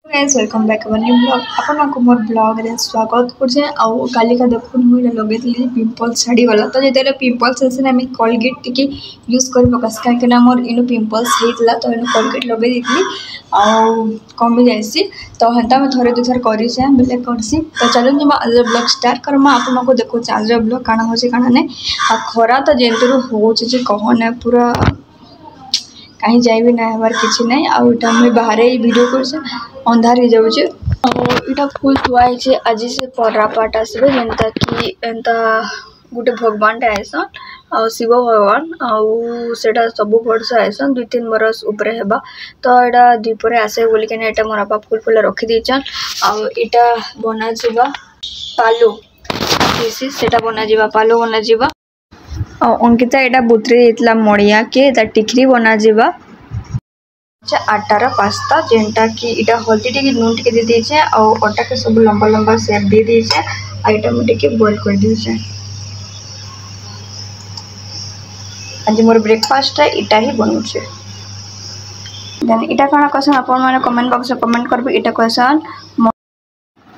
Guys welcome back our new blog आपको मोर blog रे स्वागत करछे आउ काली का देखुन मुई लगेतली पिंपल छाड़ी वाला तो जेते पिंपल्स से हम कोलगेट टिके यूज कर पकास काहे कि मोर इनो पिंपल्स हेतला तो इनो कोलगेट लगे देतली आउ कमी जायसी तो हंता में थोड़े दुथर करी से बेले करसी तो चलो जे आज ब्लॉग स्टार्ट करमा आपको देखो आज ब्लॉग काना होचे काना नै आ खरा तो जेंतरो होचे जे कहने पूरा कहीं जाइबे ना हमार किछि नै आउटा मैं बाहर ही वीडियो कर अंधार हो जाउछे इटा फुल थुआ है आज से पर्रा पाट आसबे जेंता कि एंता गुटे भगवान टे आइसन आ शिव भगवान आउ सेटा सब वर्ष आइसन 2-3 बरस ऊपर हेबा तो एटा दीपरे आसे बोली के एटा मोर बाप फुल फुल रखी देछन आ एटा बना जिबा पालो किसी सेटा बना जिबा पालो बना जिबा अंकिता एटा बुतरे इतला मड़िया के टिखरी बना जिबा आटार पास्ता जेनटा कि इटा हल्दी टिके नून टिके दे देछे आ आटा के सब लंबा लंबा शेप दे देछे आइटा में टिके बॉईल कर देछे आज मोर ब्रेकफास्ट है इटा ही बनउछे देन इटा काना कसन आपन माने कमेंट बॉक्स में कमेंट करबे इटा कसन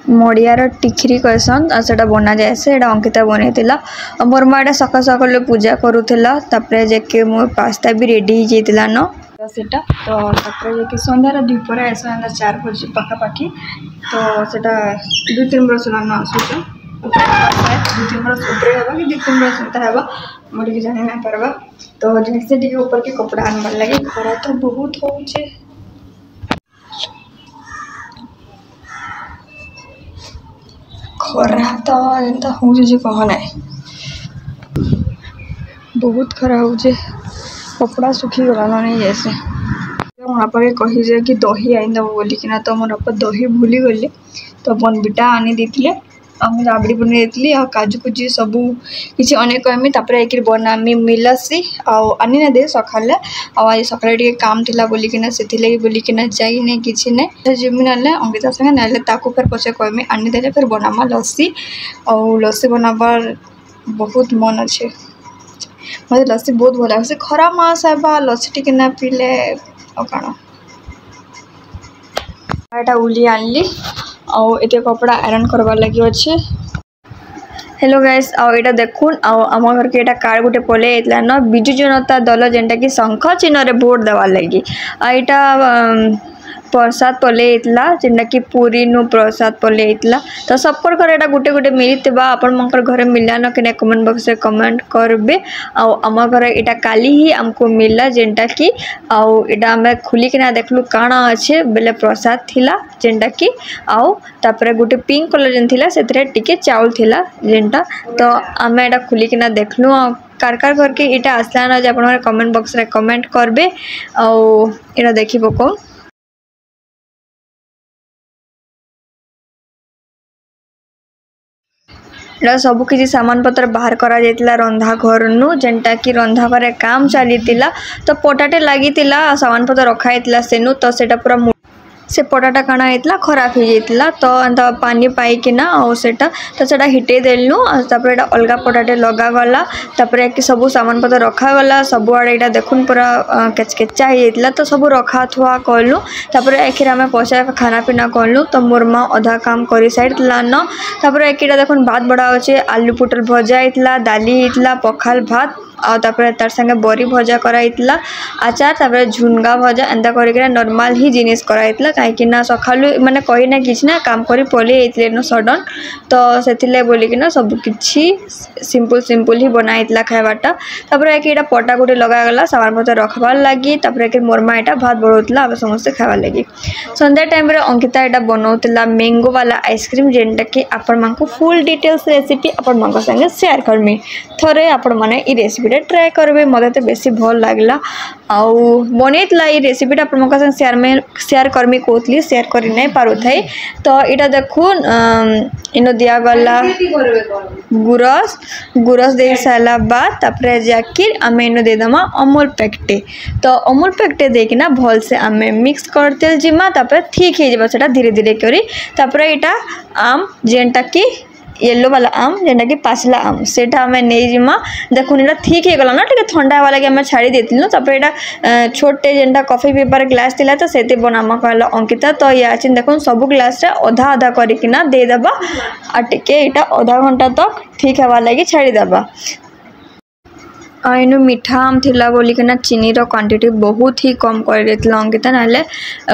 मड़ियार टिखरी कहसन सेटा बना जाए से अंकिता बनईला मोर माँ सका सकाल पूजा करूला तापर जाके मो पास्ता भी रेडी होता न सेटा तो तापर संध्यार द्वीपर आस 4 बजे पखापाखि तो सेटा 2-3 बरस लान आसूस 2-3 बरस ऊपर है कि 2-3 बरस एंता है मुझे जानी ना पार्बा तो से ऊपर के कपड़ा आनबार लगे खरा तो बहुत होचे खरा तो एंता हो जे कहना बहुत खरा हो जे कपड़ा सुखी गला नहीं जैसे वहाँ पर कही जे कि दही आईदब बोली कि तो मोर दही भूली गली तो बन बिटा आनी देते राबड़ी बन देती काजू कुजी सब किसी अनेक कहमी तापर एक बनामी मिलसी आनी ना दे सका आज सका काम थिला बोलिकिना से बोलिकिना जाइने किसी नहीं जिमी ना अंकिता संगे ना फिर पचे कहमी आनी देले फिर बनामा लस्सी और लस्सी बनाबार बहुत मन अच्छे मत लस्सी बहुत भल लगे खरा मास है लस्सी टिके ना पीले कण उली आनली आते कपड़ा आयरन करवार लगी अच्छे हेलो गाइस आटा देखुन आम घर के कार्ड गोटे पले न बिजु जनता दल जेनटा कि शंख चिन्ह रे भोट देवार लगी आईटा प्रसाद पले जेनटा कि पूरी नु प्रसाद पले तो सबकर घर एटा गोटे गोटे मिलता आपण मंकर घर मिलला न कि कमेंट बॉक्स में कमेंट करबे आम घर एटा काली ही हमको मिलला जेनटा कि आटा आम खुली किना देखलु काना अच्छे बेले प्रसाद थिला जेनटा कि तापर गोटे पिंक कलर जेन थिला सेतरे टिके चाउल थिला जेनटा तो आम एटा खुली किना देखलु कार कार करके एटा आसला ना जे आपण कमेंट बॉक्स में कमेंट करबे एटा देखि पको सब किसी सामान पत्र बाहर करा जाइतिला रंधा घर नु जेनटा कि रंधा घर काम चलीतिला तो पटाटे लागितिला सामान पत्र रखा हेतिला सेनु तो सेटा पूरा से पटाटा काना हेतला खराब हो जाइतिला तो अंत पानी पाइकिना और सेटा तो सेटा हिटे देलनु तापर एटा अलगा पटाटे लगा गला तापर कि सब सामान पत्र रखा गला सब आड़े एटा देखुन पूरा केचकेचा हो जाइतिला तो सब रखा थुआ करलु तापर एखिर आमे पछा खाना पीना करलु तो मोर माँ अधा काम करी साइडला न तापर एकिटा देखुन भात बड़ा अच्छे आलू पुटल भजा हेतला दाली हेतला पखाल भात तापर तार संगे बरी भजा कराइतला आचार तापर झुनगा भजा एंता करके नॉर्मल ही जिनिस कराइतला काहे ना सखालु माने कही ना किछ ना काम करी पले एतले न सडन तो सेथिले बोली कि ना सब किछि सिंपल सिंपल ही बनाइतला खाइबाटा तापर एटा पटा गुटे लगा गला सामान पत्र रखबार लगी तापर एक मोरमा एटा भात बड़ौतला अब समस्त खाइबार लगी संध्या टाइम रे अंकिता एटा बनौतला मैंगो वाला आइसक्रीम जेनटा कि आपण मानको फुल डिटेल्स रेसिपी आपण मानको संगे शेयर करमी थरे आपण माने ई रेसिपी ट्राए करबे मते तो बेसी भल लागला आउ बनेतला ई रेसिपीटा आपण मानको संगे शेयर करमी कोतली शेयर करी नहीं पारो थाई तो इटा देखुन इनो दिया गला गुरस गुरस दे साला बाद तापर जाकिर आमे इनो दे दमा अमूल पैकेटे तो अमूल पैकेटे देकिना भल से आमे मिक्स करते जिमा तापर ठीक हे जबा सेटा धीरे धीरे करी तापर इटा आम जेनटा कि येलो वाला आम जेनटा कि पाचला आम सेटा आम नहीं जिमा देखुन एटा ठीक हो गला ना टिके ठंडा वाला के हम छाड़ी देथिलु तपर एटा छोटे जेनटा कॉफी पेपर ग्लास थिला तो सेते बनामा कहला अंकिता तो या छिन देखुन सब ग्लास रे आधा आधा करिकिना दे दबा आ टिके एटा आधा घंटा तक ठीक हवा लगी छाड़ी दबा। इनु मीठा आम थिला बोली कि चीनी रो क्वांटिटी बहुत ही कम कर देथिला अंकिता नाले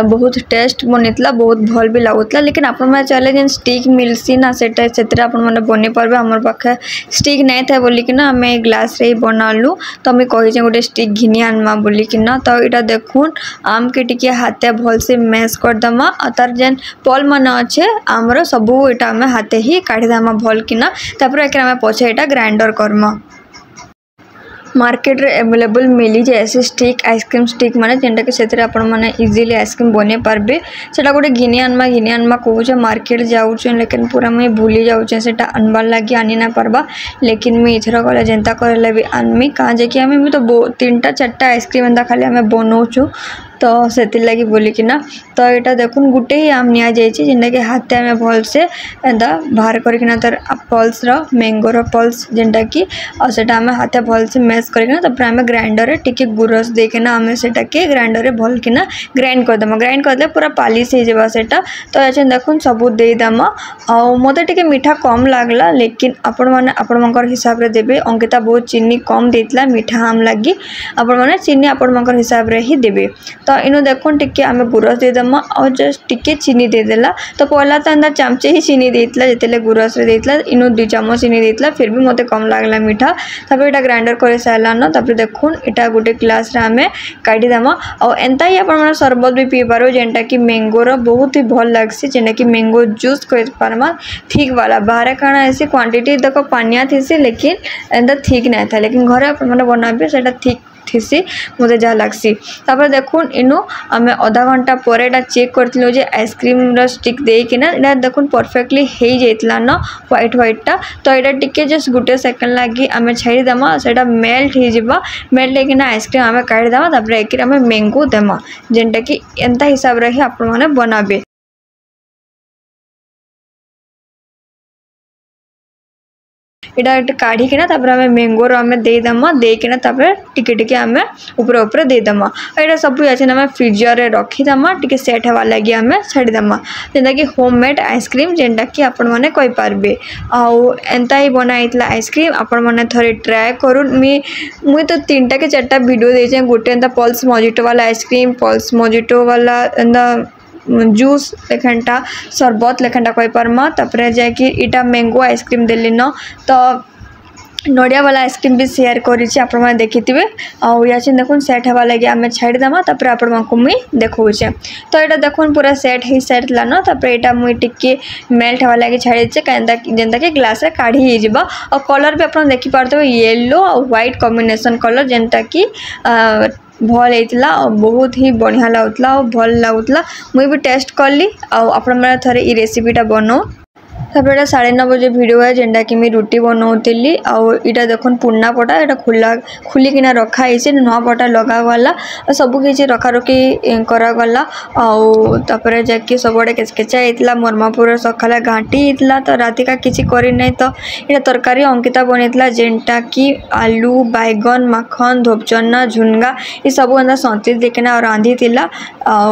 बहुत टेस्ट बनेतला बहुत भल भी लागुतला लेकिन आपण माने चले जेन स्टिक मिलसी ना सेटा सेतरा आपण माने बने परबे हमर पाखे स्टिक नै था बोली कि हमें ग्लास रे बनालु तो हमें कहि जे गोटे स्टिक घिनी आनमा बोली कि तो एटा देखुन आम के टिके हाथे भल से मैश कर दमा तार जेन पल मन अच्छे आमर सबू एटा हमें हाथे ही काढ़ी दमा भल कि तापर एकरा हमें पछे एटा ग्राइंडर करमा। मार्केट रे अवेलेबल मिली जे ऐसे स्टिक आइसक्रीम स्टिक माने जेंटा के सेतरे आपण माने इजीली आइसक्रीम बने पारबे सेटा गोटे घिनी आनमा कहूचे मार्केट जाऊचे लेकिन पूरा मुई भूली जाऊचे सेटा अनबार लागी आनी ना पारबा लेकिन मुई इथर गले जेंता करले भी आनमी का जे कि हमें तो 3टा 4टा आइसक्रीम एंदा खाली हमें बनौछु तो सेति लगी बोली कि तो एटा देखुन गुटे ही आम निया जाइए जेनटा कि हाथे में भल से एंदा बाहर करकिना तार पल्स रो मैंगो रो पल्स जेनटा कि और सेटा हमें हाथे भल से मैश करकिना तब हमें ग्राइंडर रे टिके गुरस देकिना हमें सेटा के ग्राइंडर रे भल किना ग्राइंड कर दमा ग्राइंड करले पूरा पालिश हो जाबा सेटा तो एचे देखुन सब दे दमा आ मते टिके मीठा कम लागला लेकिन आपण माने आपण मंकर हिसाब रे देबे अंकिता बहुत चीनी कम देतला मीठा आम लागी आपण माने चीनी आपण मंकर हिसाब रे ही देबे तो इनु देखुन टिके हमें गुरस दे दमा और जस्ट टिके चीनी दे देला तो पहला तो अंदर चमचे ही चीनी देतला जेतेले गुरस रे देतला इनु 2 चम्मच चीनी देतला फिर भी मते कम लागला मीठा तबे एटा ग्राइंडर करे साला न तबे देखुन एटा गुटे ग्लास रे हमें काटी दमा और एंता ही आपण माने शरबत भी पी पारो जेंटा कि मैंगो रो बहुत ही भल लागसी जेंटा कि मैंगो जूस कर पारमा ठीक वाला बाहर खाना ऐसी क्वांटिटी देखो पानिया थीसी लेकिन एंदा ठीक नै था लेकिन घरे आपण माने बनाबे सेटा ठीक थीसी मुझे जहाँ लगसी तापर देखुन इनु आमे आधा घंटा पर एटा चेक करथिलो जे आइसक्रीम रो स्टिक दे कि ना एटा देखुन परफेक्टली हेई जेतला न व्हाइट टा तो एटा टिके जस्ट गुटे सेकंड लागी आमे छाड़ी दमा सेटा मेल्ट हे जिबा मेल्ट लेकिन आइसक्रीम आमे काढी दमा तापर एकरे आमे मैंगो देमा जेंटा कि एंता हिसाब रे आपण माने बनाबे इटा काढ़ी किना तापर हमें मैंगो रो हमें दे दमा दे किना तापर टिके टिके हमें ऊपर ऊपर दे दमा एटा सब याचे हमें फ्रीजर रे रखी दमा टिके सेट हवा लागि हमें छाड़ी दमा जेंटा कि होममेड आइसक्रीम जेंटा कि आपण माने कहि पारबे आ एंता ही बनाइतला आइसक्रीम आपण माने थरे ट्राई करूँ मुई तो 3टा के 4टा वीडियो देचे गोटे एंता पल्स मोजिटो वाला आइसक्रीम पल्स मोजिटो वाला एंदा जूस लेखनटा शरबत लेखनटा कहि पारमा तापर जाय कि इटा मैंगो आइसक्रीम देली न तो नड़िया वाला आइसक्रीम भी शेयर करी आपण माने देखिथिबे आ याचे देखुन सेट हवा लागि हमें छाड़ी दमा तापर आपण मानकु मुई देखौचे तो एटा देखुन पूरा सेट ही सेट ला न तापर एटा मुई टिके मेल्ट हवा लागि छाड़ी छे केंदा जेंदा के ग्लास रे काढी हे जिबा और कलर भी आपण देखि पारतो येलो और व्हाइट कॉम्बिनेशन कलर जेंटा कि भल होता और बहुत ही बढ़िया लगुला और भल लगुला मुई भी टेस्ट कली आपण मैंने थरे ई रेसिपीटा बनाओ तब एटा 9:30 बजे वीडियो है जेंटा कि मैं रुटी बनाऊली आटा देखुन पुर्णा पटा एटा खुलिकिना रखाई नुआ पटा लगागला सब किसी रखारखी करागला आपर जाकि सबुआड़े केचकेचा होता मर्मापुर सकाल घाटी होता तो राति का किसी करना तो ये तरकारी अंकिता बनईला जेनटा कि आलू बैगन माखन धोपचना झुनगा ये सब एंदा सतुरी देखना रांधी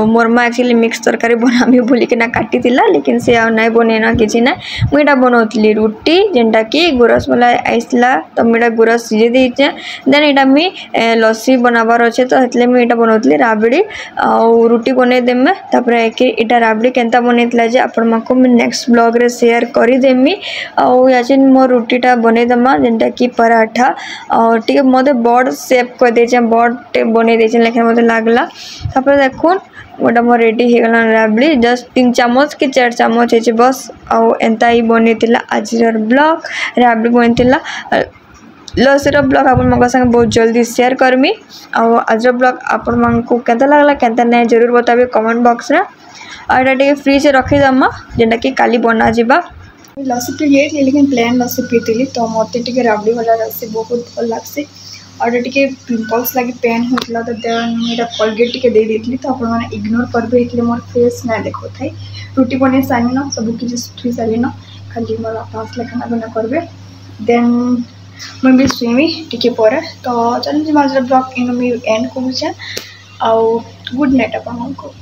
मोरमा एक्चुअली मिक्स तरकारी बनामी भूलिकिना काटी लेकिन से नहीं बनेना किसी ना मुझे बनाऊली रुटी जेनटा कि गुरस वाला आईसला तो मुझे गुरस सीझे देचे देन यहाँ मुझे लस्सी बनाबार अच्छे तो हेतले मुझे बनाऊली राबड़ी और रुटी बनई देमे तापर इटा राबड़ी केनता बनईला जे आपण माको मैं नेक्स्ट ब्लॉग रे शेयर करदेमी आजे मो रुटीटा बनई देमा जेनटा कि पराठा और टे मत बड़ सेप कर देचे बड़ बनई देचे लेकिन मत लगला तापर देखुन गोटा मोर रेडी हो गला राबड़ी जस्ट 3 चम्मच कि 4 चम्मच है बस आउ एंता ही बनी आज ब्लॉग राबड़ी बनी लस्सीर ब्लॉग आपण मन संगे बहुत जल्दी शेयर करमी आज ब्लॉग आपण मन को केनता लागला केनता नहीं जरूर बताबे कमेंट बॉक्स रे और एटा फ्रिज रखी दमा जेनटा कि काली बना जिबा लस्सी पी लेकिन प्लेन लस्सी पीती तो मत टे राबड़ी वाला लस्सी बहुत भल लगसी और टिके पिंपल्स लगी पेन होता तो देन मेरा कोलगेट टिके दे देती तो आप इग्नोर कर मोर फेस ना देखो थे रुटी बन सारी न सब किसी सुखी सारी न खाली मोर बापा आसले खाना बना करबे देन मुझे भी सुईमी टिके पर तो चलो आज ब्लॉग इन एंड करूँ आउ गुड नाइट आपको।